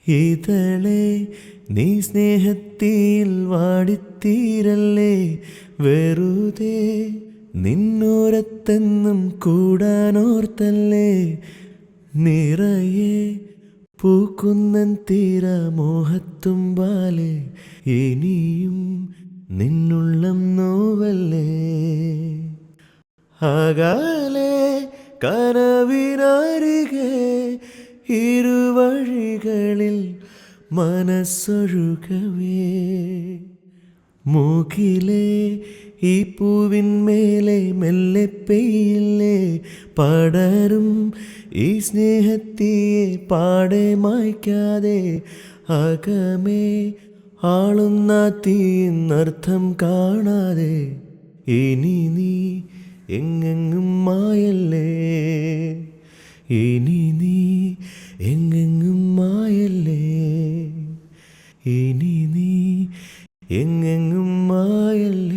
ഇതളെ നീ സ്നേഹത്തിൽ വാടിത്തീരല്ലേ, വെറുതെ നിന്നോരത്തെന്നും കൂടാനോർത്തല്ലേ. നിറയെ പൂക്കുന്നൻ തീര മോഹത്തുമ്പാലെ, ഇനിയും നിന്നുള്ളം നോവല്ലേ. അകലെ കനവിനരികെ ഇരുവഴികളിൽ മനസ്സൊഴുകവേ, മൂക്കിലെ ഈ പൂവിന്മേലെ മെല്ലെ പെയ്യില്ലേ, പടരും ഈ സ്നേഹത്തിയെ പാടെ മായ്ക്കാതെ. അകമേ ആളുന്ന തീന്നർത്ഥം കാണാതെ, ഇനി നീ എങ്ങെങ്ങും മായല്ലേ, ഇനി നീ എങ്ങെങ്ങും മായല്ലേ, ഇനി നീ എങ്ങെങ്ങും മായല്ലേ.